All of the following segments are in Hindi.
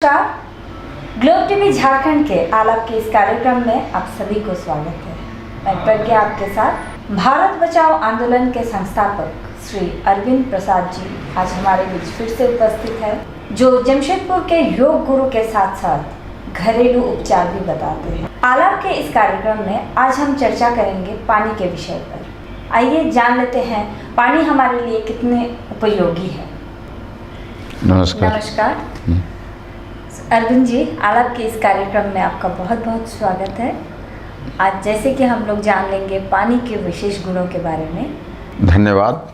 नमस्कार। ग्लोब टीवी झारखंड के आलाप के इस कार्यक्रम में आप सभी को स्वागत है। मैं प्रज्ञा आपके साथ। भारत बचाओ आंदोलन के संस्थापक श्री अरविंद प्रसाद जी आज हमारे बीच फिर से उपस्थित है, जो जमशेदपुर के योग गुरु के साथ साथ घरेलू उपचार भी बताते हैं। आलाप के इस कार्यक्रम में आज हम चर्चा करेंगे पानी के विषय पर। आइए जान लेते हैं पानी हमारे लिए कितने उपयोगी है। नमस्कार। अरविंद जी, आलाप के इस कार्यक्रम में आपका बहुत बहुत स्वागत है। आज जैसे कि हम लोग जान लेंगे पानी के विशेष गुणों के बारे में। धन्यवाद।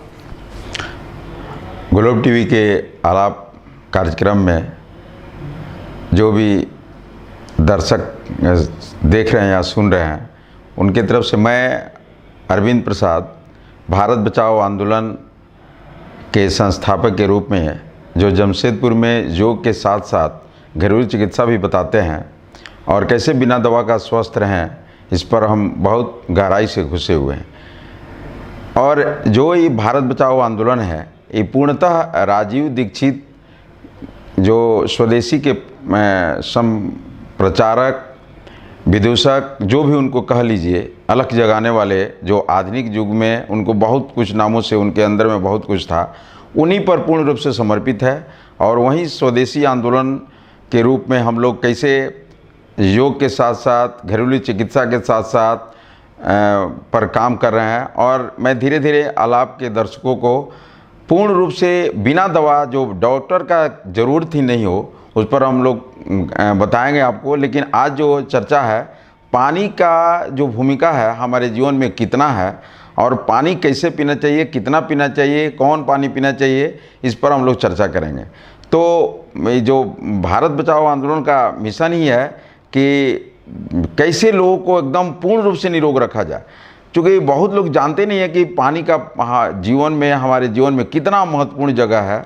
ग्लोब टीवी के आलाप कार्यक्रम में जो भी दर्शक देख रहे हैं या सुन रहे हैं, उनके तरफ से मैं अरविंद प्रसाद, भारत बचाओ आंदोलन के संस्थापक के रूप में, जो जमशेदपुर में योग के साथ साथ घरेलू चिकित्सा भी बताते हैं और कैसे बिना दवा का स्वस्थ रहें, इस पर हम बहुत गहराई से घुसे हुए हैं। और जो ये भारत बचाओ आंदोलन है, ये पूर्णतः राजीव दीक्षित जो स्वदेशी के प्रचारक, विदूषक, जो भी उनको कह लीजिए, अलख जगाने वाले, जो आधुनिक युग में उनको बहुत कुछ नामों से उनके अंदर में बहुत कुछ था, उन्हीं पर पूर्ण रूप से समर्पित है। और वहीं स्वदेशी आंदोलन के रूप में हम लोग कैसे योग के साथ साथ घरेलू चिकित्सा के साथ साथ पर काम कर रहे हैं। और मैं धीरे धीरे आलाप के दर्शकों को पूर्ण रूप से बिना दवा, जो डॉक्टर का ज़रूरत ही नहीं हो, उस पर हम लोग बताएंगे आपको। लेकिन आज जो चर्चा है, पानी का जो भूमिका है हमारे जीवन में कितना है और पानी कैसे पीना चाहिए, कितना पीना चाहिए, कौन पानी पीना चाहिए, इस पर हम लोग चर्चा करेंगे। तो जो भारत बचाओ आंदोलन का मिशन ही है कि कैसे लोगों को एकदम पूर्ण रूप से निरोग रखा जाए। क्योंकि बहुत लोग जानते नहीं है कि पानी का जीवन में, हमारे जीवन में कितना महत्वपूर्ण जगह है।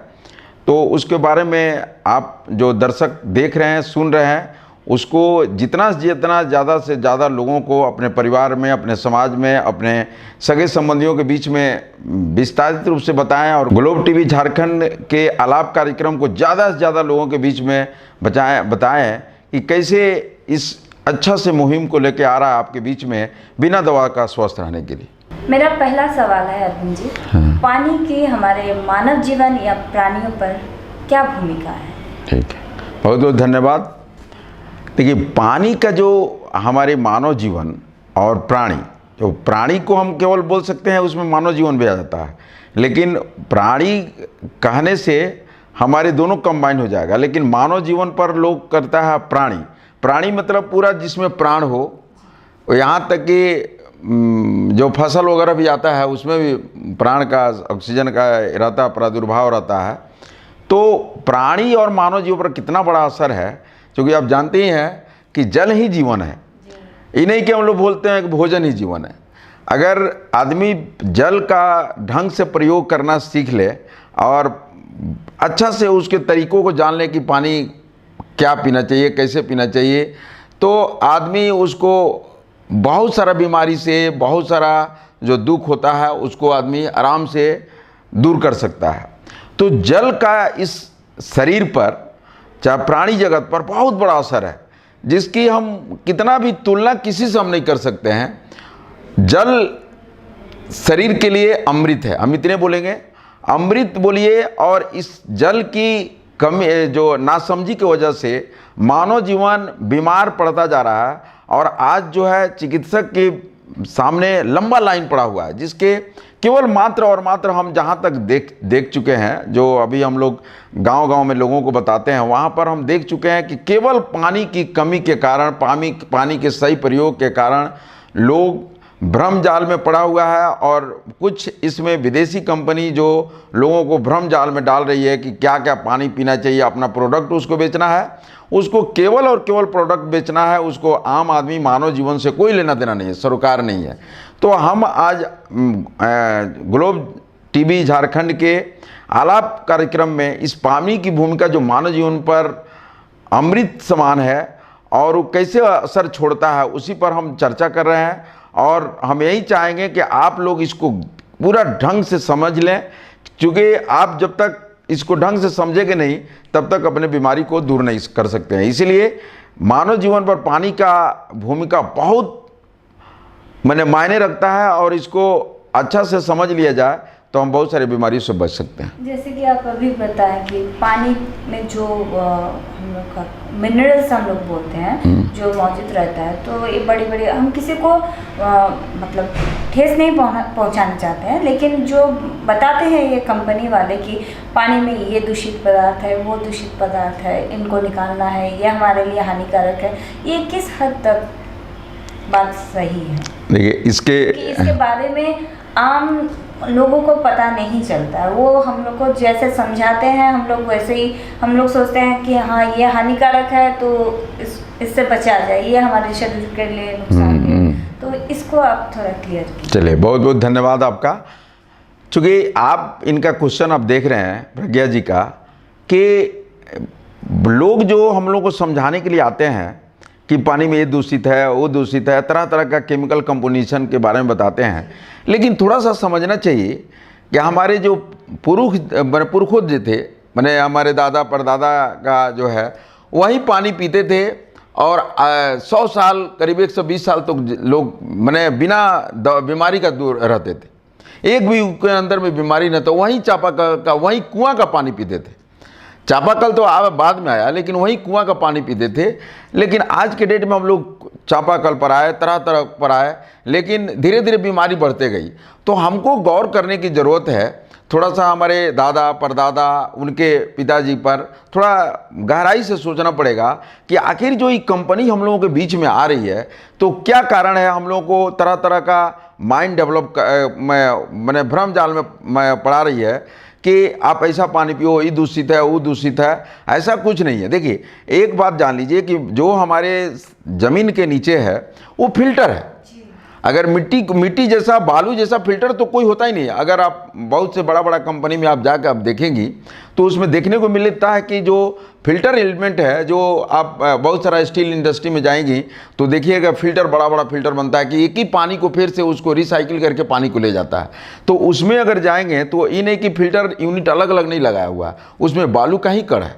तो उसके बारे में आप जो दर्शक देख रहे हैं, सुन रहे हैं, उसको जितना ज़्यादा से ज़्यादा लोगों को अपने परिवार में, अपने समाज में, अपने सगे संबंधियों के बीच में विस्तारित रूप से बताएं। और ग्लोब टीवी झारखंड के आलाप कार्यक्रम को ज़्यादा से ज़्यादा लोगों के बीच में बताएं कि कैसे इस अच्छा से मुहिम को लेकर आ रहा है आपके बीच में, बिना दवा का स्वस्थ रहने के लिए। मेरा पहला सवाल है अरविंद जी, पानी की हमारे मानव जीवन या प्राणियों पर क्या भूमिका है? ठीक है, बहुत बहुत धन्यवाद। देखिए, पानी का जो हमारे मानव जीवन और प्राणी, जो प्राणी को हम केवल बोल सकते हैं, उसमें मानव जीवन भी आ जाता है, लेकिन प्राणी कहने से हमारे दोनों कंबाइन हो जाएगा। लेकिन मानव जीवन पर लोग करता है प्राणी। प्राणी मतलब पूरा जिसमें प्राण हो। यहाँ तक कि जो फसल वगैरह भी आता है, उसमें भी प्राण का, ऑक्सीजन का रहता, प्रादुर्भाव रहता है। तो प्राणी और मानव जीवन पर कितना बड़ा असर है, क्योंकि आप जानते ही हैं कि जल ही जीवन है। ये नहीं कि हम लोग बोलते हैं कि भोजन ही जीवन है। अगर आदमी जल का ढंग से प्रयोग करना सीख ले और अच्छा से उसके तरीकों को जान ले कि पानी क्या पीना चाहिए, कैसे पीना चाहिए, तो आदमी उसको बहुत सारा बीमारी से, बहुत सारा जो दुख होता है, उसको आदमी आराम से दूर कर सकता है। तो जल का इस शरीर पर, चाहे प्राणी जगत पर, बहुत बड़ा असर है, जिसकी हम कितना भी तुलना किसी से हम नहीं कर सकते हैं। जल शरीर के लिए अमृत है, हम इतने बोलेंगे, अमृत बोलिए। और इस जल की कमी, जो नासमझी की वजह से मानव जीवन बीमार पड़ता जा रहा है। और आज जो है चिकित्सक के सामने लंबा लाइन पड़ा हुआ है, जिसके केवल मात्र और मात्र हम जहाँ तक देख चुके हैं, जो अभी हम लोग गांव-गांव में लोगों को बताते हैं, वहाँ पर हम देख चुके हैं कि केवल पानी की कमी के कारण, पानी के सही प्रयोग के कारण लोग भ्रम जाल में पड़ा हुआ है। और कुछ इसमें विदेशी कंपनी जो लोगों को भ्रम जाल में डाल रही है कि क्या क्या पानी पीना चाहिए, अपना प्रोडक्ट उसको बेचना है, उसको केवल और केवल प्रोडक्ट बेचना है, उसको आम आदमी, मानव जीवन से कोई लेना देना नहीं है, सरोकार नहीं है। तो हम आज ग्लोब टीवी झारखंड के आलाप कार्यक्रम में इस पानी की भूमिका, जो मानव जीवन पर अमृत समान है और वो कैसे असर छोड़ता है, उसी पर हम चर्चा कर रहे हैं। और हम यही चाहेंगे कि आप लोग इसको पूरा ढंग से समझ लें, क्योंकि आप जब तक इसको ढंग से समझेंगे नहीं तब तक अपने बीमारी को दूर नहीं कर सकते हैं। इसीलिए मानव जीवन पर पानी का भूमिका बहुत मायने रखता है, और इसको अच्छा से समझ लिया जाए तो हम बहुत सारी बीमारियों से बच सकते हैं। जैसे कि आप अभी बताएं कि पानी में जो हम लोग का मिनरल्स हम लोग बोलते हैं जो मौजूद रहता है, तो ये बड़ी बड़ी हम किसी को मतलब ठेस नहीं पहुंचाना चाहते हैं, लेकिन जो बताते हैं ये कंपनी वाले कि पानी में ये दूषित पदार्थ है, वो दूषित पदार्थ है, इनको निकालना है, ये हमारे लिए हानिकारक है, ये किस हद तक बात सही है? देखिए इसके बारे में आम लोगों को पता नहीं चलता है। वो हम लोग को जैसे समझाते हैं हम लोग वैसे ही हम लोग सोचते हैं कि हाँ ये हानिकारक है तो इससे बचा जाए, ये हमारे शरीर के लिए नुकसान है। तो इसको आप थोड़ा क्लियर कीजिए। चलिए, बहुत बहुत धन्यवाद आपका। चूँकि आप इनका क्वेश्चन आप देख रहे हैं प्रज्ञा जी का, कि लोग जो हम लोग को समझाने के लिए आते हैं कि पानी में ये दूषित है, वो दूषित है, तरह तरह का केमिकल कंपोजिशन के बारे में बताते हैं, लेकिन थोड़ा सा समझना चाहिए कि हमारे जो पुरखों जो थे, माने हमारे दादा परदादा का जो है, वही पानी पीते थे, और 100 साल करीब 120 साल तक लोग बिना बीमारी का दूर रहते थे, एक भी उनके अंदर में बीमारी न, तो वहीं चापाकल का, वहीं कुआं का पानी पीते थे। चापाकल तो बाद में आया, लेकिन वही कुआं का पानी पीते थे। लेकिन आज के डेट में हम लोग चापाकल पर आए, तरह तरह पर आए, लेकिन धीरे धीरे बीमारी बढ़ते गई। तो हमको गौर करने की ज़रूरत है, थोड़ा सा हमारे दादा परदादा उनके पिताजी पर थोड़ा गहराई से सोचना पड़ेगा कि आखिर जो ये कंपनी हम लोगों के बीच में आ रही है, तो क्या कारण है हम लोगों को तरह तरह का माइंड डेवलप भ्रम जाल में पड़ा रही है कि आप ऐसा पानी पियो, ये दूषित है, वो दूषित है। ऐसा कुछ नहीं है। देखिए, एक बात जान लीजिए कि जो हमारे ज़मीन के नीचे है वो फिल्टर है। अगर मिट्टी जैसा, बालू जैसा फिल्टर तो कोई होता ही नहीं है। अगर आप बहुत से बड़ा बड़ा कंपनी में आप जाकर आप देखेंगी तो उसमें देखने को मिलता है कि जो फिल्टर एलिमेंट है, जो आप बहुत सारा स्टील इंडस्ट्री में जाएंगी तो देखिएगा फिल्टर, बड़ा बड़ा फिल्टर बनता है कि एक ही पानी को फिर से उसको रिसाइकिल करके पानी को ले जाता है। तो उसमें अगर जाएंगे तो ये नहीं कि फिल्टर यूनिट अलग अलग नहीं लगाया हुआ है, उसमें बालू का ही कण है,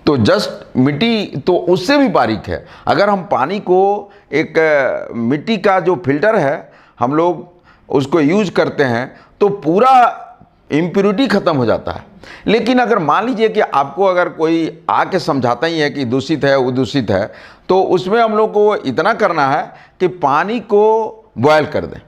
तो जस्ट मिट्टी तो उससे भी बारीक है। अगर हम पानी को एक मिट्टी का जो फिल्टर है हम लोग उसको यूज करते हैं तो पूरा इम्प्योरिटी ख़त्म हो जाता है। लेकिन अगर मान लीजिए कि आपको अगर कोई आके समझाता ही है कि दूषित है, वो दूषित है, तो उसमें हम लोग को इतना करना है कि पानी को बॉयल कर दें।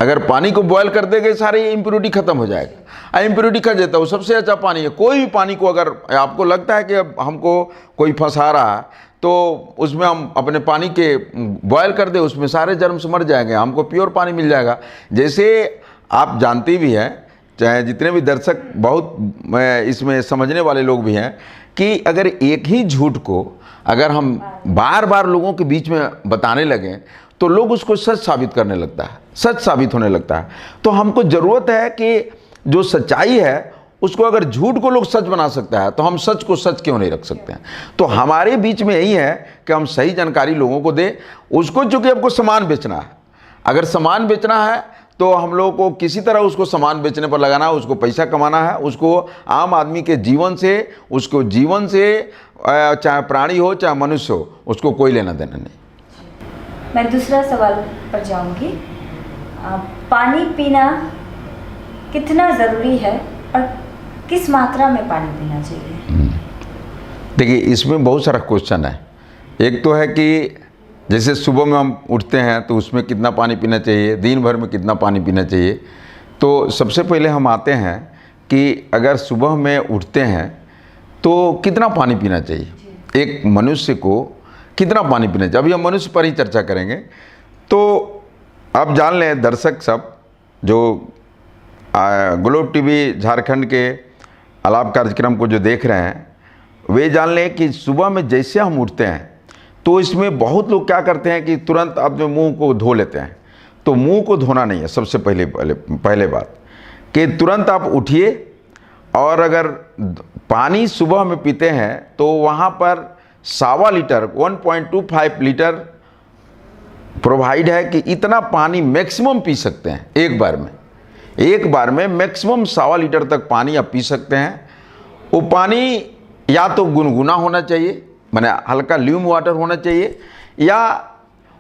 अगर पानी को बॉयल कर देंगे सारी इम्प्योरिटी खत्म हो जाएगा। इम्प्योरिटी खत्म जाता है, सबसे अच्छा पानी है। कोई भी पानी को अगर आपको लगता है कि अब हमको कोई फंसा रहा है तो उसमें हम अपने पानी के बॉयल कर दे, उसमें सारे जर्म्स मर जाएंगे, हमको प्योर पानी मिल जाएगा। जैसे आप जानते भी हैं, चाहे जितने भी दर्शक बहुत इसमें समझने वाले लोग भी हैं, कि अगर एक ही झूठ को अगर हम बार बार लोगों के बीच में बताने लगें तो लोग उसको सच साबित करने लगता है, सच साबित होने लगता है। तो हमको ज़रूरत है कि जो सच्चाई है उसको अगर झूठ को लोग सच बना सकता है तो हम सच को सच क्यों नहीं रख सकते हैं। तो हमारे बीच में यही है कि हम सही जानकारी लोगों को दें। उसको चूँकि आपको सामान बेचना है, अगर सामान बेचना है तो हम लोगों को किसी तरह उसको सामान बेचने पर लगाना है, उसको पैसा कमाना है। उसको आम आदमी के जीवन से, उसको जीवन से, चाहे प्राणी हो चाहे मनुष्य हो, उसको कोई लेना देना नहीं। मैं दूसरा सवाल पर जाऊंगी। पानी पीना कितना ज़रूरी है और किस मात्रा में पानी पीना चाहिए? देखिए, इसमें बहुत सारा क्वेश्चन है। एक तो है कि जैसे सुबह में हम उठते हैं तो उसमें कितना पानी पीना चाहिए, दिन भर में कितना पानी पीना चाहिए। तो सबसे पहले हम आते हैं कि अगर सुबह में उठते हैं तो कितना पानी पीना चाहिए, एक मनुष्य को कितना पानी पीना चाहिए। अभी हम मनुष्य पर ही चर्चा करेंगे। तो आप जान लें दर्शक सब जो ग्लोब टीवी झारखंड के आलाप कार्यक्रम को जो देख रहे हैं, वे जान लें कि सुबह में जैसे हम उठते हैं तो इसमें बहुत लोग क्या करते हैं कि तुरंत अपने मुंह को धो लेते हैं। तो मुंह को धोना नहीं है। सबसे पहले बात कि तुरंत आप उठिए और अगर पानी सुबह में पीते हैं तो वहाँ पर 1.25 लीटर 1.25 लीटर प्रोवाइड है कि इतना पानी मैक्सिमम पी सकते हैं एक बार में। एक बार में मैक्सिमम 1.25 लीटर तक पानी आप पी सकते हैं। वो पानी या तो गुनगुना होना चाहिए, माने हल्का ल्यूम वाटर होना चाहिए, या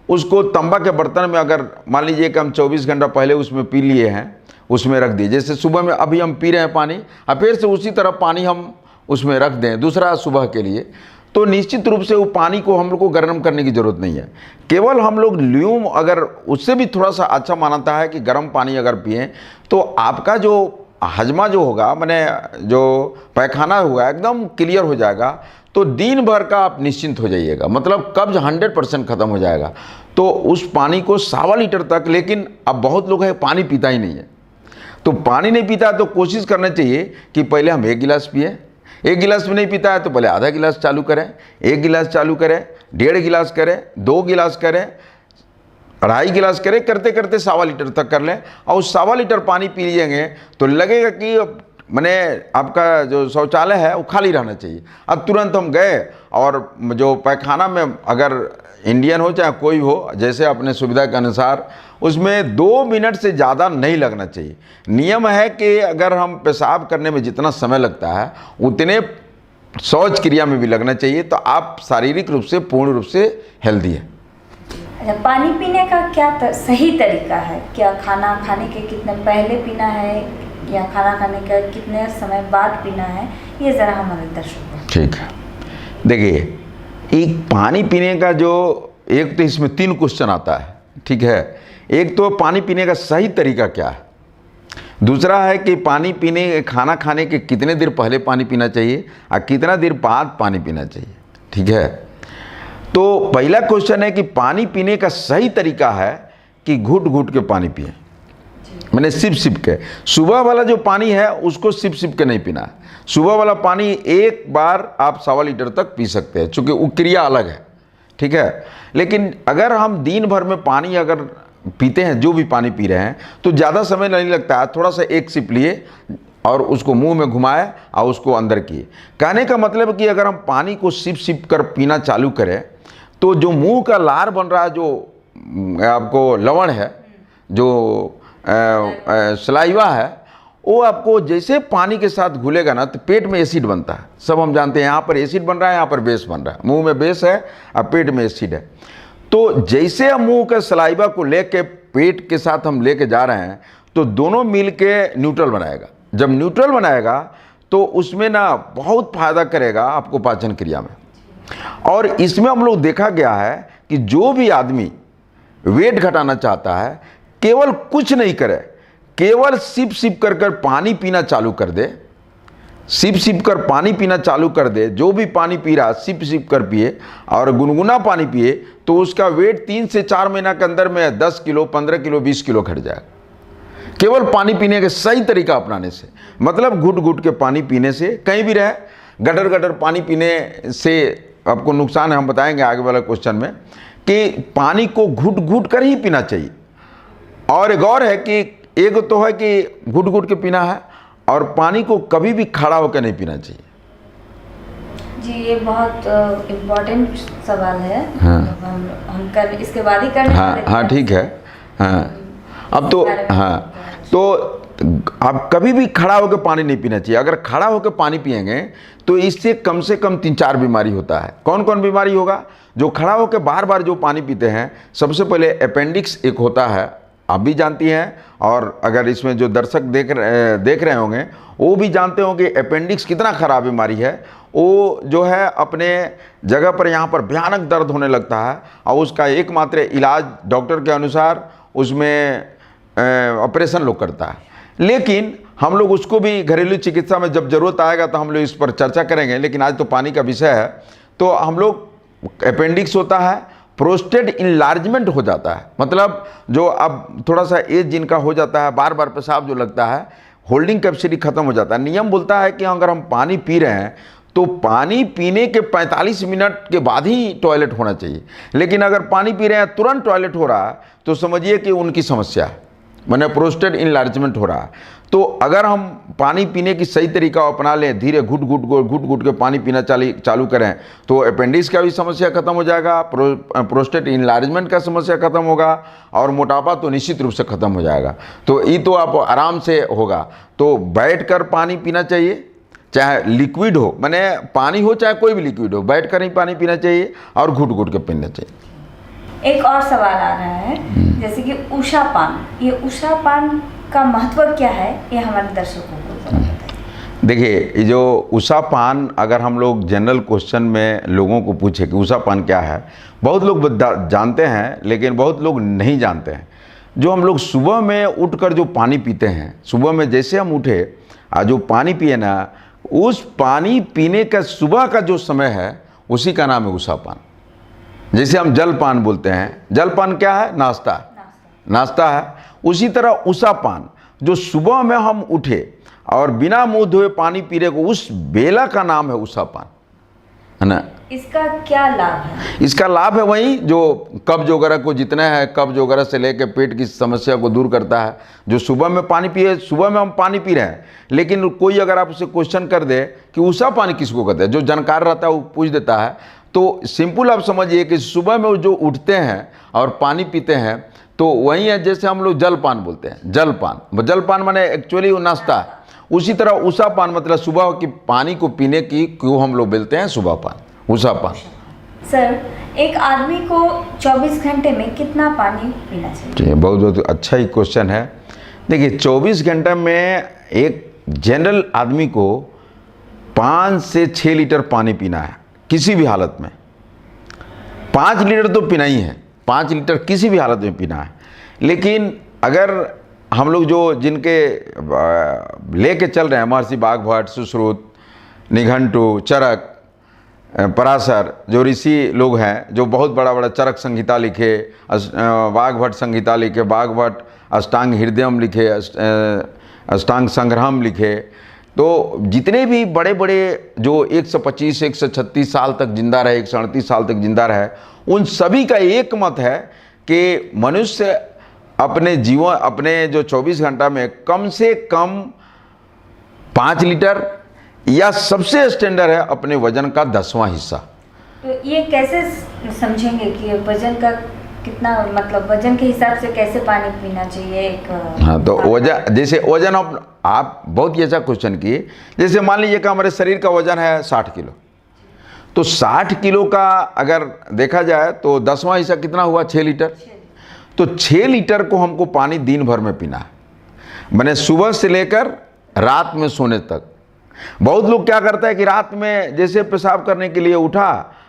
उसको तांबा के बर्तन में, अगर मान लीजिए कि हम 24 घंटा पहले उसमें पी लिए हैं, उसमें रख दिए। जैसे सुबह में अभी हम पी रहे हैं पानी, और फिर से उसी तरह पानी हम उसमें रख दें दूसरा सुबह के लिए, तो निश्चित रूप से वो पानी को हम लोग को गर्म करने की ज़रूरत नहीं है। केवल हम लोग ल्यूम, अगर उससे भी थोड़ा सा अच्छा मानता है कि गर्म पानी अगर पिएँ तो आपका जो हजमा जो होगा, माने जो पैखाना होगा, एकदम क्लियर हो जाएगा। तो दिन भर का आप निश्चिंत हो जाइएगा, मतलब कब्ज 100% ख़त्म हो जाएगा। तो उस पानी को 1.25 लीटर तक, लेकिन अब बहुत लोग हैं पानी पीता ही नहीं है। तो पानी नहीं पीता तो कोशिश करना चाहिए कि पहले हम 1 गिलास पिए। 1 गिलास भी नहीं पीता है तो पहले आधा गिलास चालू करें, 1 गिलास चालू करें, 1.5 गिलास करें, 2 गिलास करें, 2.5 गिलास करें, करते करते 1.25 लीटर तक कर लें। और उस 1.25 लीटर पानी पी लीजिएंगे तो लगेगा कि मैंने आपका जो शौचालय है वो खाली रहना चाहिए। अब तुरंत हम गए और जो पैखाना में, अगर इंडियन हो चाहे कोई हो, जैसे अपने सुविधा के अनुसार, उसमें 2 मिनट से ज़्यादा नहीं लगना चाहिए। नियम है कि अगर हम पेशाब करने में जितना समय लगता है उतने शौच क्रिया में भी लगना चाहिए, तो आप शारीरिक रूप से पूर्ण रूप से हेल्दी है। अच्छा, पानी पीने का क्या सही तरीका है? क्या खाना खाने के कितने पहले पीना है या खाना खाने का कितने समय बाद पीना है? ये ज़रा हमारे दर्शकों को। ठीक है, देखिए, एक पानी पीने का जो, एक तो इसमें 3 क्वेश्चन आता है, ठीक है। एक तो पानी पीने का सही तरीका क्या है, दूसरा है कि पानी पीने, खाना खाने के कितने देर पहले पानी पीना चाहिए और कितना देर बाद पानी पीना चाहिए, ठीक है। तो पहला क्वेश्चन है कि पानी पीने का सही तरीका है कि घुट घुट के पानी पिए, मैंने सिप सिप के। सुबह वाला जो पानी है उसको सिप सिप के नहीं पीना है। सुबह वाला पानी एक बार आप 1.25 लीटर तक पी सकते हैं, चूँकि वो क्रिया अलग है, ठीक है। लेकिन अगर हम दिन भर में पानी अगर पीते हैं, जो भी पानी पी रहे हैं, तो ज़्यादा समय नहीं लगता है। थोड़ा सा एक सिप लिए और उसको मुंह में घुमाए और उसको अंदर किए। कहने का मतलब कि अगर हम पानी को सिप सिप कर पीना चालू करें तो जो मुंह का लार बन रहा है, जो आपको लवण है, जो सलाइवा है, वो आपको जैसे पानी के साथ घुलेगा ना तो पेट में एसिड बनता है। सब हम जानते हैं, यहाँ पर एसिड बन रहा है, यहाँ पर बेस बन रहा है। मुंह में बेस है और पेट में एसिड है। तो जैसे हम मुंह के सलाइवा को लेके पेट के साथ हम लेके जा रहे हैं तो दोनों मिल के न्यूट्रल बनाएगा। जब न्यूट्रल बनाएगा तो उसमें ना बहुत फायदा करेगा आपको पाचन क्रिया में। और इसमें हम लोग देखा गया है कि जो भी आदमी वेट घटाना चाहता है, केवल कुछ नहीं करे, केवल सिप सिप कर कर पानी पीना चालू कर दे, सिप सिप कर पानी पीना चालू कर दे। जो भी पानी पी रहा सिप सिप कर पिए और गुनगुना पानी पिए, तो उसका वेट 3 से 4 महीना के अंदर में 10 किलो, 15 किलो, 20 किलो घट जाएगा, केवल पानी पीने के सही तरीका अपनाने से। मतलब घुट घुट के पानी पीने से, कहीं भी रहे, गटर गटर पानी पीने से आपको नुकसान है, हम बताएंगे आगे वाला क्वेश्चन में, कि पानी को घुट घुट कर ही पीना चाहिए। और एक और है कि एक तो है कि घुट घुट के पीना है, और पानी को कभी भी खड़ा होकर नहीं पीना चाहिए। जी, ये बहुत इम्पोर्टेंट सवाल है। हाँ। हम कर इसके बाद ही करने हाँ हाँ, ठीक है। हाँ, अब तो हाँ, तो आप कभी भी खड़ा होकर पानी नहीं पीना चाहिए। अगर खड़ा होकर पानी पिएंगे तो इससे कम से कम 3-4 बीमारी होता है। कौन कौन बीमारी होगा? जो खड़ा होकर बार बार जो पानी पीते हैं, सबसे पहले अपेंडिक्स एक होता है, आप भी जानती हैं, और अगर इसमें जो दर्शक देख रहे होंगे वो भी जानते होंगे कि अपेंडिक्स कितना ख़राब बीमारी है। वो जो है अपने जगह पर यहाँ पर भयानक दर्द होने लगता है, और उसका एकमात्र इलाज डॉक्टर के अनुसार उसमें ऑपरेशन लोग करता है। लेकिन हम लोग उसको भी घरेलू चिकित्सा में जब ज़रूरत आएगा तो हम लोग इस पर चर्चा करेंगे। लेकिन आज तो पानी का विषय है। तो हम लोग अपेंडिक्स होता है, प्रोस्टेट इनलार्जमेंट हो जाता है, मतलब जो अब थोड़ा सा एज जिनका हो जाता है, बार बार पेशाब जो लगता है, होल्डिंग कैपेसिटी खत्म हो जाता है। नियम बोलता है कि अगर हम पानी पी रहे हैं तो पानी पीने के 45 मिनट के बाद ही टॉयलेट होना चाहिए। लेकिन अगर पानी पी रहे हैं तुरंत टॉयलेट हो रहा है तो समझिए कि उनकी समस्या है, माने प्रोस्टेट इनलार्जमेंट हो रहा है। तो अगर हम पानी पीने की सही तरीका अपना लें, धीरे घुट घुट के पानी पीना चालू करें, तो अपेंडिक्स का भी समस्या खत्म हो जाएगा, प्रोस्टेट इनलार्जमेंट का समस्या खत्म होगा, और मोटापा तो निश्चित रूप से खत्म हो जाएगा। तो ये तो आप आराम से होगा। तो बैठकर पानी पीना चाहिए, चाहे लिक्विड हो, माने पानी हो चाहे कोई भी लिक्विड हो, बैठकर ही पानी पीना चाहिए और घुट के पीना चाहिए। एक और सवाल आ रहा है, जैसे कि उषा पान, ये उषा पान का महत्व क्या है, ये हमारे दर्शकों को जरा बताइए। देखिए, ये जो उषा पान, अगर हम लोग जनरल क्वेश्चन में लोगों को पूछे कि उषा पान क्या है, बहुत लोग जानते हैं लेकिन बहुत लोग नहीं जानते हैं। जो हम लोग सुबह में उठकर जो पानी पीते हैं, सुबह में जैसे हम उठे जो पानी पिए ना, उस पानी पीने का सुबह का जो समय है उसी का नाम है उषा पान। जैसे हम जलपान बोलते हैं, जलपान क्या है? नाश्ता है। उसी तरह उषा पान, जो सुबह में हम उठे और बिना मुंह धोए पानी पी रहे को, उस बेला का नाम है उषा पान, है ना। इसका क्या लाभ है? इसका लाभ है वही जो कब्ज वगैरह को, जितना है कब्ज वगैरह से लेकर पेट की समस्या को दूर करता है। जो सुबह में पानी पिए, सुबह में हम पानी पी रहे हैं, लेकिन कोई अगर आपसे क्वेश्चन कर दे कि उषा पानी किसको कहते हैं, जो जानकार रहता है वो पूछ देता है। तो सिंपल आप समझिए कि सुबह में जो उठते हैं और पानी पीते हैं, तो वही है जैसे हम लोग जलपान बोलते हैं। जलपान माने एक्चुअली वो नाश्ता है। उसी तरह उषा पान मतलब सुबह की पानी को पीने की क्यों हम लोग बोलते हैं सुबह पान, उषा पान। सर, एक आदमी को 24 घंटे में कितना पानी पीना चाहिए? बहुत अच्छा ही क्वेश्चन है। देखिए, 24 घंटे में एक जनरल आदमी को 5 से 6 लीटर पानी पीना है किसी भी हालत में। 5 लीटर तो पीना ही है, 5 लीटर किसी भी हालत में पीना है। लेकिन अगर हम लोग जो जिनके लेके चल रहे हैं, महर्षि वाग्भट, सुश्रुत, निघंटु, चरक, पराशर, जो ऋषि लोग हैं, जो बहुत बड़ा चरक संहिता लिखे, वाग्भट संहिता लिखे, वाग्भट अष्टांग हृदयम लिखे, अष्टांग संग्रहम लिखे, तो जितने भी बड़े जो 125 136 साल तक जिंदा रहे, 138 साल तक जिंदा रहे, उन सभी का एक मत है कि मनुष्य अपने जीवन, अपने जो 24 घंटा में कम से कम 5 लीटर या सबसे स्टैंडर्ड है अपने वजन का 10वां हिस्सा। तो ये कैसे समझेंगे कि वजन का कितना, मतलब वजन के हिसाब से कैसे पानी पीना चाहिए? एक हाँ, तो वजन, जैसे वजन आप बहुत ही अच्छा क्वेश्चन किए। जैसे मान लीजिए कि हमारे शरीर का वजन है 60 किलो, तो 60 किलो का अगर देखा जाए तो 10वां हिस्सा कितना हुआ? 6 लीटर। तो 6 लीटर को हमको पानी दिन भर में पीना है, मैंने सुबह से लेकर रात में सोने तक। बहुत लोग क्या करता है कि रात में जैसे पेशाब करने के लिए उठा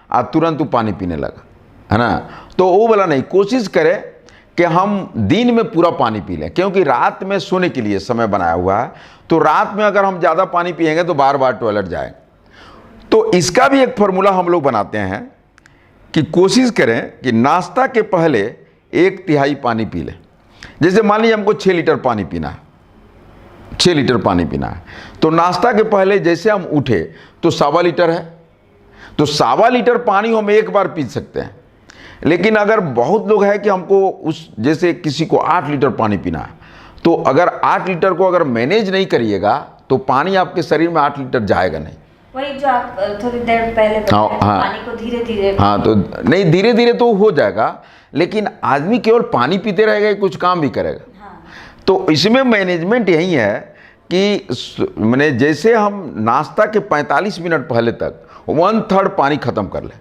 और तुरंत वो पानी पीने लगा, है ना। तो वो वाला नहीं, कोशिश करें कि हम दिन में पूरा पानी पी लें, क्योंकि रात में सोने के लिए समय बनाया हुआ है। तो रात में अगर हम ज़्यादा पानी पिएंगे तो बार बार टॉयलेट जाएंगे। तो इसका भी एक फार्मूला हम लोग बनाते हैं कि कोशिश करें कि नाश्ता के पहले 1/3 पानी पी लें। जैसे मान लीजिए हमको 6 लीटर पानी पीना है, 6 लीटर पानी पीना है, तो नाश्ता के पहले जैसे हम उठे तो 1.25 लीटर है, तो 1.25 लीटर पानी हम एक बार पी सकते हैं। लेकिन अगर बहुत लोग हैं कि हमको उस, जैसे किसी को 8 लीटर पानी पीना है, तो अगर 8 लीटर को अगर मैनेज नहीं करिएगा तो पानी आपके शरीर में 8 लीटर जाएगा नहीं। वही जो आप थोड़ी देर पहले बताए, पानी को धीरे धीरे, हाँ, तो नहीं, धीरे धीरे तो हो जाएगा, लेकिन आदमी केवल पानी पीते रहेगा, कुछ काम भी करेगा। हाँ। तो इसमें मैनेजमेंट यही है कि मैंने जैसे हम नाश्ता के 45 मिनट पहले तक 1/3 पानी खत्म कर लें।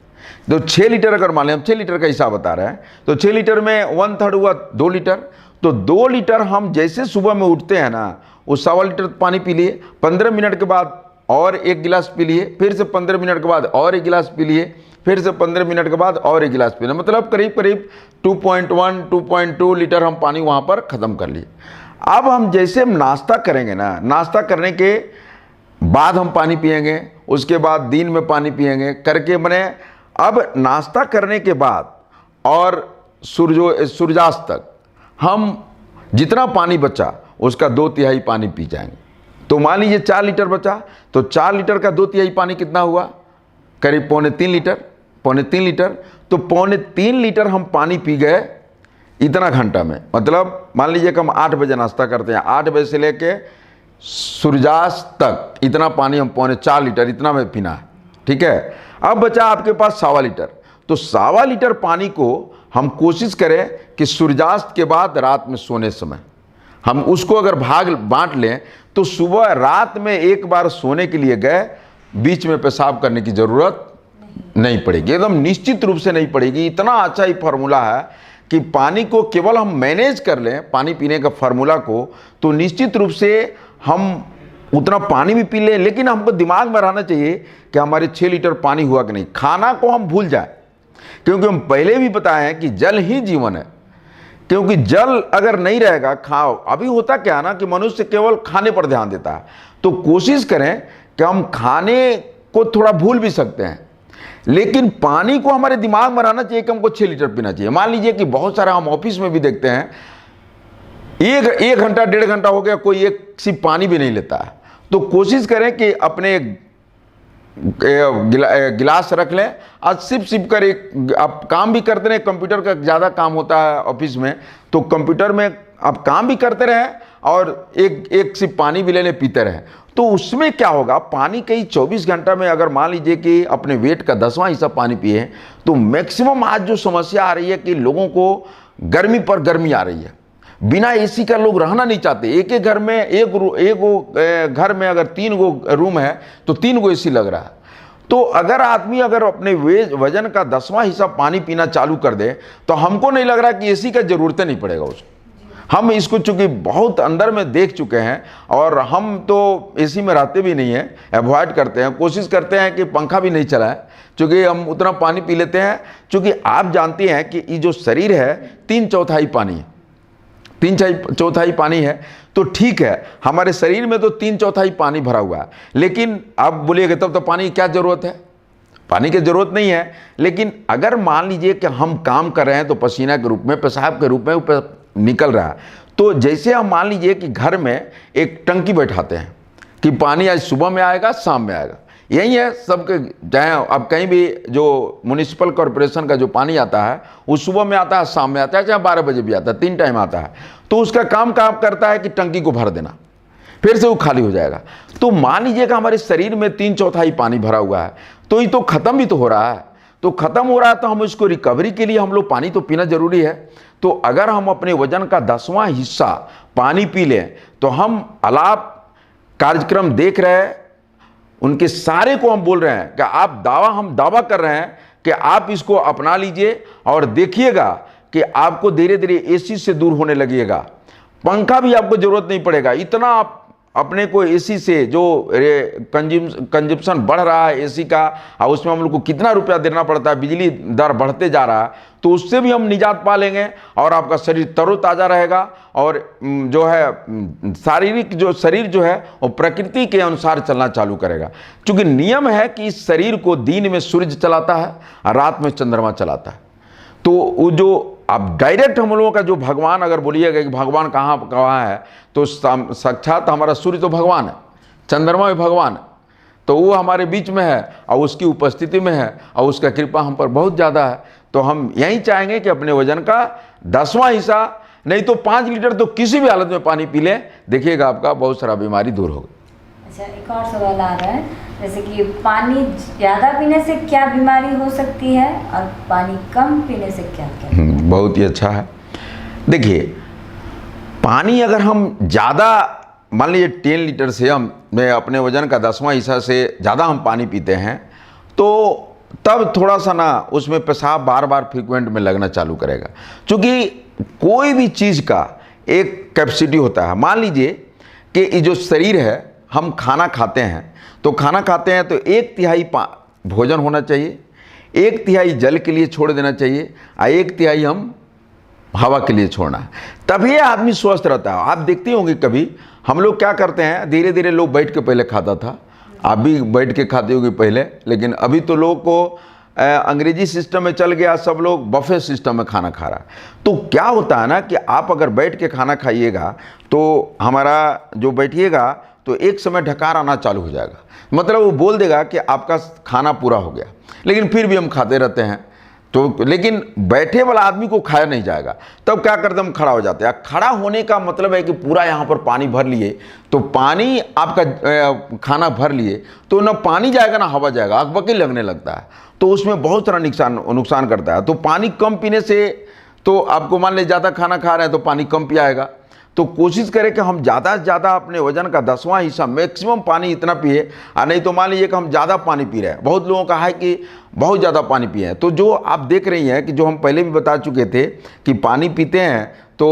तो 6 लीटर अगर मान लें, हम 6 लीटर का हिसाब बता रहे हैं, तो 6 लीटर में 1/3 हुआ 2 लीटर। तो 2 लीटर हम जैसे सुबह में उठते हैं ना, वो 1.25 लीटर पानी पी लिए, 15 मिनट के बाद और 1 गिलास पी लिए, फिर से 15 मिनट के बाद और 1 गिलास पी लिए, फिर से 15 मिनट के बाद और 1 गिलास पी लिए, मतलब करीब 2.1-2.2 लीटर हम पानी वहाँ पर ख़त्म कर लिए। अब हम जैसे हम नाश्ता करेंगे ना, नाश्ता करने के बाद हम पानी पिएंगे, उसके बाद दिन में पानी पिएंगे करके, मैंने अब नाश्ता करने के बाद और सूर्यास्त तक हम जितना पानी बचा उसका 2/3 पानी पी जाएंगे। तो मान लीजिए 4 लीटर बचा, तो 4 लीटर का 2/3 पानी कितना हुआ? करीब 2.25 लीटर, 2.25 लीटर। तो 2.25 लीटर हम पानी पी गए इतना घंटा में। मतलब मान लीजिए कि हम 8 बजे नाश्ता करते हैं, 8 बजे से लेके सूर्यास्त तक इतना पानी हम 4.25 लीटर इतना में पीना है, ठीक है। अब बचा आपके पास 1.25 लीटर, तो 1.25 लीटर पानी को हम कोशिश करें कि सूर्यास्त के बाद रात में सोने समय हम उसको अगर भाग बांट लें तो सुबह रात में एक बार सोने के लिए गए, बीच में पेशाब करने की ज़रूरत नहीं पड़ेगी, एकदम निश्चित रूप से नहीं पड़ेगी। इतना अच्छा ही फार्मूला है कि पानी को केवल हम मैनेज कर लें, पानी पीने का फार्मूला को, तो निश्चित रूप से हम उतना पानी भी पी लें। लेकिन हमको दिमाग में रहना चाहिए कि हमारे 6 लीटर पानी हुआ कि नहीं। खाना को हम भूल जाए, क्योंकि हम पहले भी बताए हैं कि जल ही जीवन है, क्योंकि जल अगर नहीं रहेगा, खाओ। अभी होता क्या है ना कि मनुष्य केवल खाने पर ध्यान देता है, तो कोशिश करें कि हम खाने को थोड़ा भूल भी सकते हैं, लेकिन पानी को हमारे दिमाग में रहना चाहिए कि हमको 6 लीटर पीना चाहिए। मान लीजिए कि बहुत सारा हम ऑफिस में भी देखते हैं, एक घंटा 1.5 घंटा हो गया, कोई एक सिप पानी भी नहीं लेता है। तो कोशिश करें कि अपने गिलास रख लें और सिप कर आप काम भी करते रहें। कंप्यूटर का ज़्यादा काम होता है ऑफिस में, तो कंप्यूटर में आप काम भी करते रहें और एक सिप पानी भी ले लें, पीते रहें। तो उसमें क्या होगा, पानी कई 24 घंटा में अगर मान लीजिए कि अपने वेट का 10वां हिस्सा पानी पिए, तो मैक्सिमम आज जो समस्या आ रही है कि लोगों को गर्मी पर गर्मी आ रही है। बिना एसी का लोग रहना नहीं चाहते। एक घर में एक घर में अगर 3 गो रूम है तो 3 गो एसी लग रहा है। तो अगर आदमी अगर अपने वजन का 10वां हिस्सा पानी पीना चालू कर दे, तो हमको नहीं लग रहा कि एसी का ज़रूरत नहीं पड़ेगा उसको। हम इसको चूँकि बहुत अंदर में देख चुके हैं, और हम तो एसी में रहते भी नहीं हैं, अवॉइड करते हैं, कोशिश करते हैं कि पंखा भी नहीं चलाएं, चूँकि हम उतना पानी पी लेते हैं। चूँकि आप जानते हैं कि ये जो शरीर है 3/4 पानी है, 3/4 पानी है, तो ठीक है, हमारे शरीर में तो 3/4 पानी भरा हुआ है। लेकिन आप बोलिएगा तब तो पानी की क्या ज़रूरत है, पानी की ज़रूरत नहीं है। लेकिन अगर मान लीजिए कि हम काम कर रहे हैं तो पसीना के रूप में, पेशाब के रूप में ऊपर निकल रहा है, तो जैसे हम मान लीजिए कि घर में एक टंकी बैठाते हैं कि पानी आज सुबह में आएगा, शाम में आएगा। यही है सबके, चाहे अब कहीं भी जो म्युनिसिपल कॉरपोरेशन का जो पानी आता है वो सुबह में आता है, शाम में आता है, चाहे 12 बजे भी आता है, 3 टाइम आता है। तो उसका काम करता है कि टंकी को भर देना, फिर से वो खाली हो जाएगा। तो मान लीजिएगा हमारे शरीर में 3/4 पानी भरा हुआ है, तो ये तो ख़त्म भी तो हो रहा है। तो ख़त्म हो रहा है तो हम इसको रिकवरी के लिए हम लोग पानी तो पीना ज़रूरी है। तो अगर हम अपने वजन का 10वां हिस्सा पानी पी लें, तो हम अलाप कार्यक्रम देख रहे हैं, उनके सारे को हम बोल रहे हैं कि हम दावा कर रहे हैं कि आप इसको अपना लीजिए और देखिएगा कि आपको धीरे धीरे एसी से दूर होने लगेगा। पंखा भी आपको ज़रूरत नहीं पड़ेगा। इतना आप अपने को एसी से जो कंजम्पशन बढ़ रहा है एसी का, और उसमें हम लोग को कितना रुपया देना पड़ता है, बिजली दर बढ़ते जा रहा है, तो उससे भी हम निजात पा लेंगे और आपका शरीर तरोताज़ा रहेगा। और जो है शारीरिक जो शरीर जो है वो प्रकृति के अनुसार चलना चालू करेगा। क्योंकि नियम है कि इस शरीर को दिन में सूर्य चलाता है और रात में चंद्रमा चलाता है। तो वो जो अब डायरेक्ट हम लोगों का जो भगवान, अगर बोलिएगा कि भगवान कहाँ है, तो साक्षात हमारा सूर्य तो भगवान है, चंद्रमा भी भगवान है, तो वो हमारे बीच में है और उसकी उपस्थिति में है और उसका कृपा हम पर बहुत ज़्यादा है। तो हम यही चाहेंगे कि अपने वजन का 10वां हिस्सा नहीं तो 5 लीटर तो किसी भी हालत में पानी पी लें, देखिएगा आपका बहुत सारा बीमारी दूर होगा। अच्छा, एक और सवाल आ रहा है, जैसे कि पानी ज़्यादा पीने से क्या बीमारी हो सकती है और पानी कम पीने से क्या क्या? बहुत ही अच्छा है। देखिए, पानी अगर हम ज़्यादा मान लीजिए 10 लीटर से मैं अपने वजन का 10वां हिस्सा से ज़्यादा हम पानी पीते हैं, तो तब थोड़ा सा ना उसमें पेशाब बार बार फ्रिक्वेंट में लगना चालू करेगा। क्योंकि कोई भी चीज़ का एक कैपेसिटी होता है। मान लीजिए कि ये जो शरीर है, हम खाना खाते हैं तो 1/3 भोजन होना चाहिए, 1/3 जल के लिए छोड़ देना चाहिए और 1/3 हम हवा के लिए छोड़ना है, तभी आदमी स्वस्थ रहता है। आप देखते होंगे कभी हम लोग क्या करते हैं, धीरे धीरे लोग बैठ के पहले खाता था, आप भी बैठ के खाते होंगे पहले, लेकिन अभी तो लोग को अंग्रेजी सिस्टम में चल गया, सब लोग बफे सिस्टम में खाना खा रहा है। तो क्या होता है ना कि आप अगर बैठ के खाना खाइएगा तो हमारा जो बैठिएगा तो एक समय ढकार आना चालू हो जाएगा, मतलब वो बोल देगा कि आपका खाना पूरा हो गया, लेकिन फिर भी हम खाते रहते हैं। तो लेकिन बैठे वाला आदमी को खाया नहीं जाएगा। तब क्या करते हम खड़ा हो जाते हैं। खड़ा होने का मतलब है कि पूरा यहाँ पर पानी भर लिए, तो पानी आपका खाना भर लिए तो ना पानी जाएगा ना हवा जाएगा, अकबकी लगने लगता है, तो उसमें बहुत सारा नुकसान करता है। तो पानी कम पीने से, तो आपको मान लीजिए ज़्यादा खाना खा रहे हैं तो पानी कम पियाएगा। तो कोशिश करें कि हम ज़्यादा से ज़्यादा अपने वजन का 10वां हिस्सा मैक्सिमम पानी इतना पिए, और नहीं तो मान लीजिए कि हम ज़्यादा पानी पी रहे हैं। बहुत लोगों का है कि बहुत ज़्यादा पानी पिए हैं, तो जो आप देख रही हैं कि जो हम पहले भी बता चुके थे कि पानी पीते हैं तो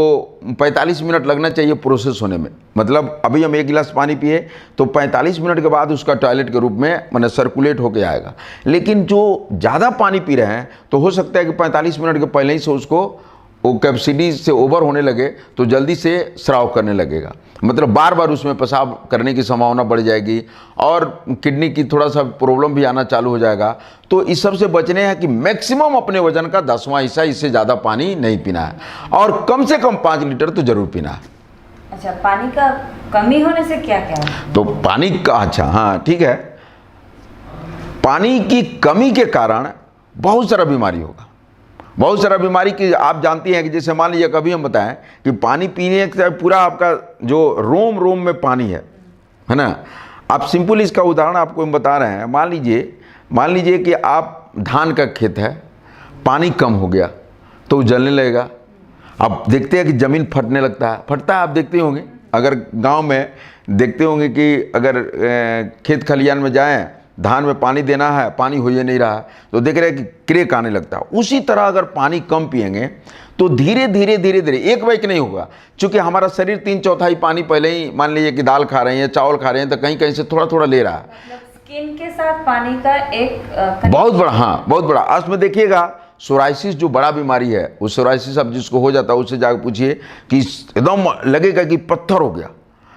45 मिनट लगना चाहिए प्रोसेस होने में। मतलब अभी हम 1 गिलास पानी पिए तो 45 मिनट के बाद उसका टॉयलेट के रूप में मैंने सर्कुलेट होके आएगा। लेकिन जो ज़्यादा पानी पी रहे हैं तो हो सकता है कि 45 मिनट के पहले ही से उसको वो कैपेसिटी से ओवर होने लगे तो जल्दी से स्राव करने लगेगा, मतलब बार बार उसमें पेशाब करने की संभावना बढ़ जाएगी और किडनी की थोड़ा सा प्रॉब्लम भी आना चालू हो जाएगा। तो इस सब से बचने हैं कि मैक्सिमम अपने वजन का 10वां हिस्सा, इससे ज़्यादा पानी नहीं पीना है और कम से कम 5 लीटर तो ज़रूर पीना है। अच्छा, पानी का कमी होने से क्या क्या है? तो पानी का, अच्छा हाँ ठीक है, पानी की कमी के कारण बहुत सारा बीमारी होगा। बहुत सारा बीमारी की आप जानती हैं कि जैसे मान लीजिए कभी हम बताएं कि पानी पीने से पूरा आपका जो रोम रोम में पानी है ना। आप सिंपल इसका उदाहरण आपको हम बता रहे हैं। मान लीजिए कि आप धान का खेत है, पानी कम हो गया तो वो जलने लगेगा। आप देखते हैं कि ज़मीन फटने लगता है, फटता है, आप देखते होंगे, अगर गांव में देखते होंगे कि अगर खेत खलियान में जाएं, धान में पानी देना है, पानी हो ही नहीं रहा है, तो देख रहे हैं कि क्रेक आने लगता है। उसी तरह अगर पानी कम पिएंगे तो धीरे धीरे धीरे धीरे एक बाइक नहीं होगा, क्योंकि हमारा शरीर 3/4 पानी पहले ही, मान लीजिए कि दाल खा रहे हैं, चावल खा रहे हैं, तो कहीं कहीं से थोड़ा थोड़ा ले रहा है। मतलब स्किन के साथ पानी का एक बहुत बड़ा, हाँ बहुत बड़ा। आज में देखिएगा सोराइसिस जो बड़ा बीमारी है, वो सोराइसिस अब जिसको हो जाता है उससे जाकर पूछिए कि एकदम लगेगा कि पत्थर हो गया,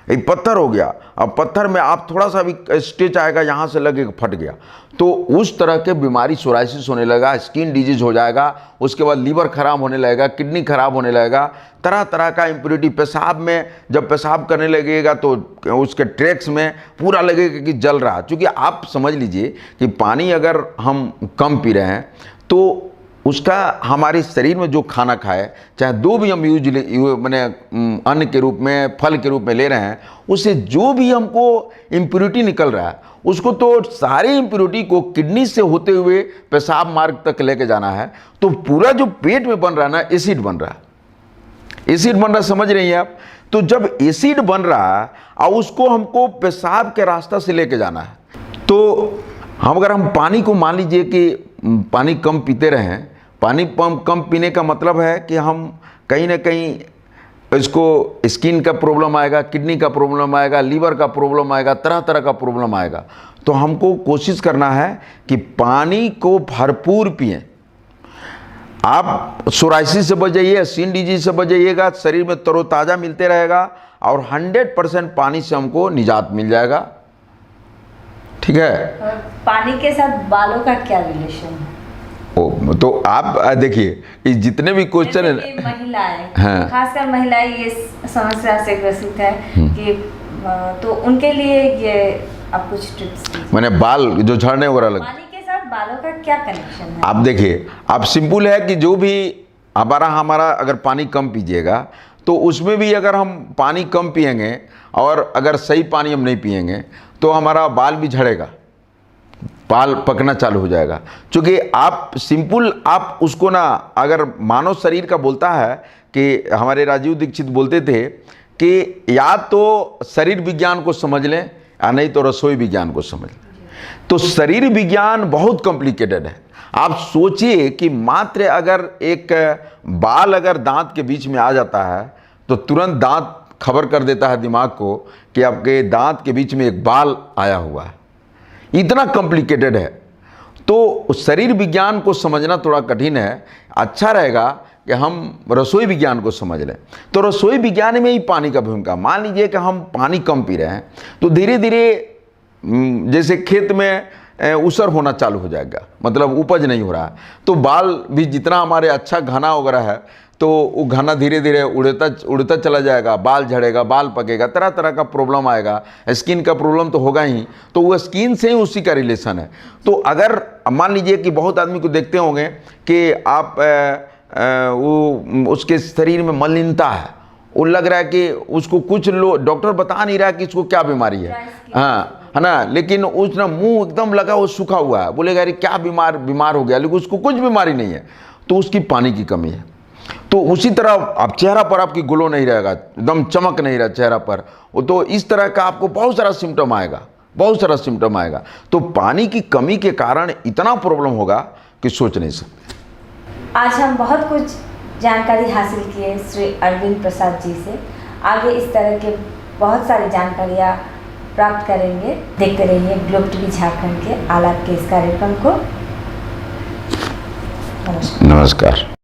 एक पत्थर हो गया। अब पत्थर में आप थोड़ा सा भी स्टेच आएगा, यहाँ से लगेगा फट गया, तो उस तरह के बीमारी सोराइसिस होने लगा, स्किन डिजीज हो जाएगा। उसके बाद लीवर खराब होने लगेगा, किडनी खराब होने लगेगा, तरह तरह का इम्प्योरिटी पेशाब में, जब पेशाब करने लगेगा तो उसके ट्रैक्स में पूरा लगेगा कि जल रहा। क्योंकि आप समझ लीजिए कि पानी अगर हम कम पी रहे हैं तो उसका हमारे शरीर में जो खाना खाए, चाहे दो भी हम मैंने अन्न के रूप में, फल के रूप में ले रहे हैं, उससे जो भी हमको इम्प्योरिटी निकल रहा है, उसको तो सारी इम्प्योरिटी को किडनी से होते हुए पेशाब मार्ग तक लेके जाना है। तो पूरा जो पेट में बन रहा है ना, एसिड बन रहा है, एसिड बन रहा, समझ रही हैं आप। तो जब एसिड बन रहा है और उसको हमको पेशाब के रास्ता से लेके जाना है, तो अगर हम पानी को, मान लीजिए कि पानी कम पीते रहें, पानी कम पीने का मतलब है कि हम कहीं ना कहीं इसको स्किन का प्रॉब्लम आएगा, किडनी का प्रॉब्लम आएगा, लीवर का प्रॉब्लम आएगा, तरह तरह का प्रॉब्लम आएगा। तो हमको कोशिश करना है कि पानी को भरपूर पिएं। आप सोराइसिस से बच जाइए, स्किन डिजीज से बच जाइएगा, शरीर में तरोताज़ा मिलते रहेगा और 100% पानी से हमको निजात मिल जाएगा। ठीक है। पानी के साथ बालों का क्या रिलेशन है? तो आप देखिए कि जितने भी क्वेश्चन है, महिलाएं, हाँ, खासकर महिलाएं ये समस्या से ग्रसित है कि तो उनके लिए ये आप कुछ टिप्स दीजिए। मैंने बाल जो झड़ने वगैरह लग, पानी के साथ बालों का क्या कनेक्शन है? आप देखिए, आप सिंपल है कि जो भी हमारा अगर पानी कम पीजिएगा तो उसमें भी अगर हम पानी कम पिएंगे और अगर सही पानी हम नहीं पिएंगे तो हमारा बाल भी झड़ेगा, बाल पकना चालू हो जाएगा। क्योंकि आप सिंपल आप उसको ना, अगर मानव शरीर का बोलता है कि हमारे राजीव दीक्षित बोलते थे कि या तो शरीर विज्ञान को समझ लें या नहीं तो रसोई विज्ञान को समझ लें। तो शरीर विज्ञान बहुत कॉम्प्लिकेटेड है। आप सोचिए कि मात्र अगर एक बाल अगर दांत के बीच में आ जाता है तो तुरंत दांत खबर कर देता है दिमाग को कि आपके दांत के बीच में एक बाल आया हुआ है। इतना कॉम्प्लिकेटेड है। तो शरीर विज्ञान को समझना थोड़ा कठिन है। अच्छा रहेगा कि हम रसोई विज्ञान को समझ लें। तो रसोई विज्ञान में ही पानी का भूमिका, मान लीजिए कि हम पानी कम पी रहे हैं तो धीरे धीरे जैसे खेत में उसर होना चालू हो जाएगा, मतलब उपज नहीं हो रहा है, तो बाल भी जितना हमारे अच्छा घना वगैरह है तो वो घना धीरे धीरे उड़ता चला जाएगा, बाल झड़ेगा, बाल पकेगा, तरह तरह का प्रॉब्लम आएगा, स्किन का प्रॉब्लम तो होगा ही। तो वो स्किन से ही उसी का रिलेशन है। तो अगर मान लीजिए कि बहुत आदमी को देखते होंगे कि आप वो उसके शरीर में मलिनता है, वो लग रहा है कि उसको कुछ डॉक्टर बता नहीं रहा कि इसको क्या बीमारी है, हाँ है ना, लेकिन उस ना मुंह एकदम लगा वो सूखा हुआ है, बोलेगा अरे क्या बीमार हो गया, लेकिन उसको कुछ बीमारी नहीं है, तो उसकी पानी की कमी है। तो उसी तरह आप चेहरा पर आपकी ग्लो नहीं रहेगा, एकदम चमक नहीं रहा चेहरा पर, वो तो इस तरह का आपको बहुत सारा सिम्टम आएगा। तो पानी की कमी के कारण इतना प्रॉब्लम होगा कि सोच नहीं सकते। आज हम बहुत कुछ जानकारी हासिल किए श्री अरविंद प्रसाद जी से। आगे इस तरह के बहुत सारी जानकारियाँ प्राप्त करेंगे। देखते रहिए ग्लोब टीवी झारखंड के आलाप के इस कार्यक्रम को। नमस्कार।